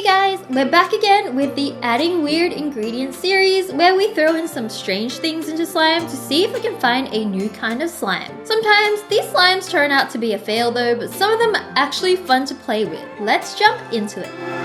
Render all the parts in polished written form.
guys, we're back again with the Adding Weird Ingredients series where we throw in some strange things into slime to see if we can find a new kind of slime. Sometimes these slimes turn out to be a fail though, but some of them are actually fun to play with. Let's jump into it.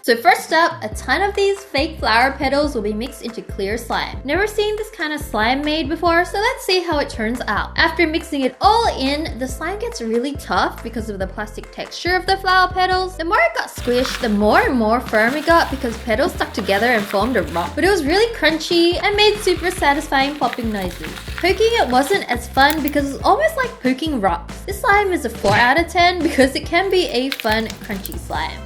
So first up, a ton of these fake flower petals will be mixed into clear slime. Never seen this kind of slime made before, so let's see how it turns out. After mixing it all in, the slime gets really tough because of the plastic texture of the flower petals. The more it got squished, the more and more firm it got because petals stuck together and formed a rock. But it was really crunchy and made super satisfying popping noises. Poking it wasn't as fun because it's almost like poking rocks. This slime is a 4 out of 10 because it can be a fun, crunchy slime.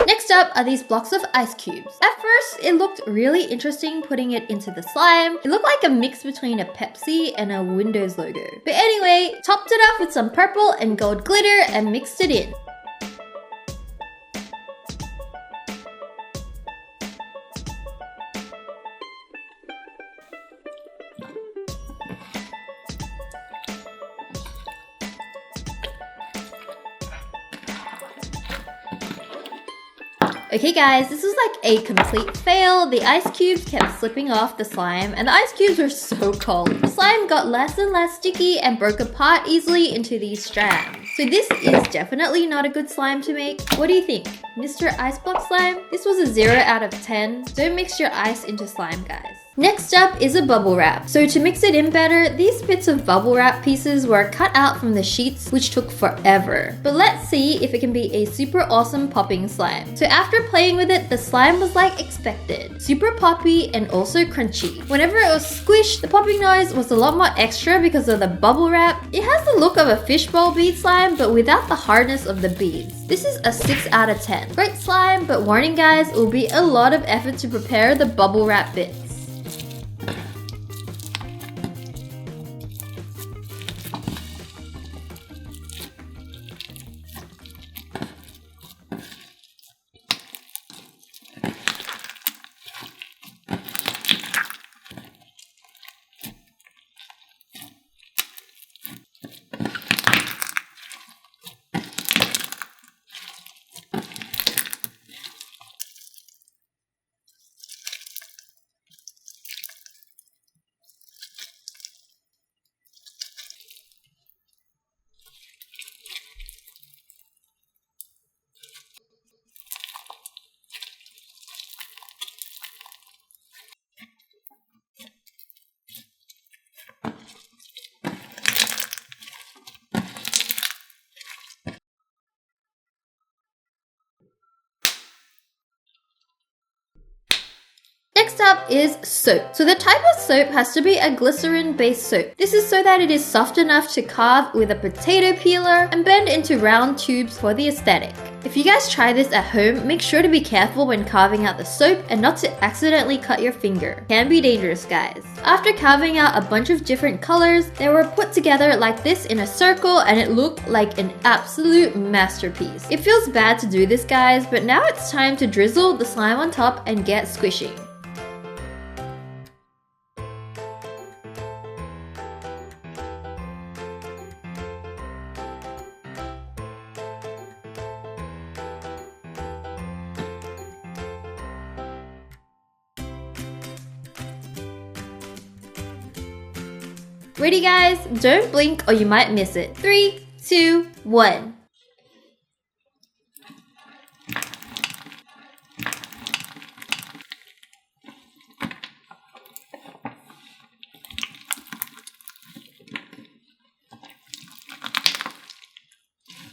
Next up are these blocks of ice cubes. At first, it looked really interesting putting it into the slime. It looked like a mix between a Pepsi and a Windows logo. But anyway, topped it off with some purple and gold glitter and mixed it in. Okay guys, this was like a complete fail. The ice cubes kept slipping off the slime and the ice cubes were so cold. The slime got less and less sticky and broke apart easily into these strands. So this is definitely not a good slime to make. What do you think? Mr. Ice Block Slime? This was a 0 out of 10. Don't mix your ice into slime, guys. Next up is a bubble wrap. So to mix it in better, these bits of bubble wrap pieces were cut out from the sheets, which took forever. But let's see if it can be a super awesome popping slime. So after playing with it, the slime was like expected. Super poppy and also crunchy. Whenever it was squished, the popping noise was a lot more extra because of the bubble wrap. It has the look of a fishbowl bead slime, but without the hardness of the beads. This is a 6 out of 10. Great slime, but warning guys, it will be a lot of effort to prepare the bubble wrap bits. Next up is soap. So the type of soap has to be a glycerin-based soap. This is so that it is soft enough to carve with a potato peeler and bend into round tubes for the aesthetic. If you guys try this at home, make sure to be careful when carving out the soap and not to accidentally cut your finger. Can be dangerous, guys. After carving out a bunch of different colors, they were put together like this in a circle and it looked like an absolute masterpiece. It feels bad to do this, guys, but now it's time to drizzle the slime on top and get squishing. Ready guys? Don't blink or you might miss it. 3, 2, 1.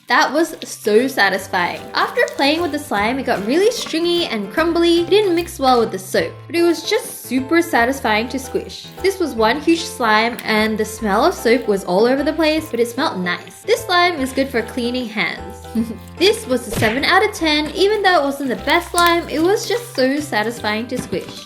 That was so satisfying. After playing with the slime, it got really stringy and crumbly. It didn't mix well with the soap, but it was just super satisfying to squish. This was one huge slime and the smell of soap was all over the place, but it smelled nice. This slime is good for cleaning hands. This was a 7 out of 10. Even though it wasn't the best slime, it was just so satisfying to squish.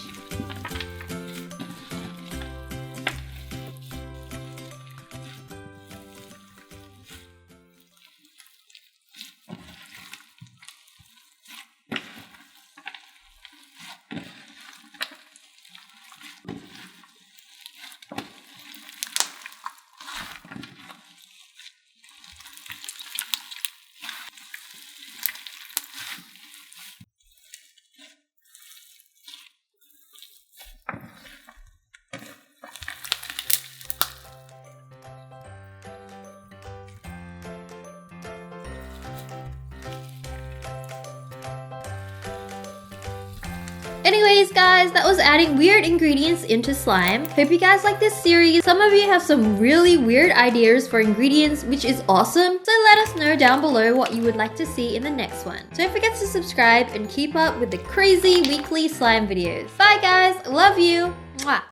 Anyways guys, that was adding weird ingredients into slime. Hope you guys like this series. Some of you have some really weird ideas for ingredients, which is awesome. So let us know down below what you would like to see in the next one. Don't forget to subscribe and keep up with the crazy weekly slime videos. Bye guys, love you! Mwah.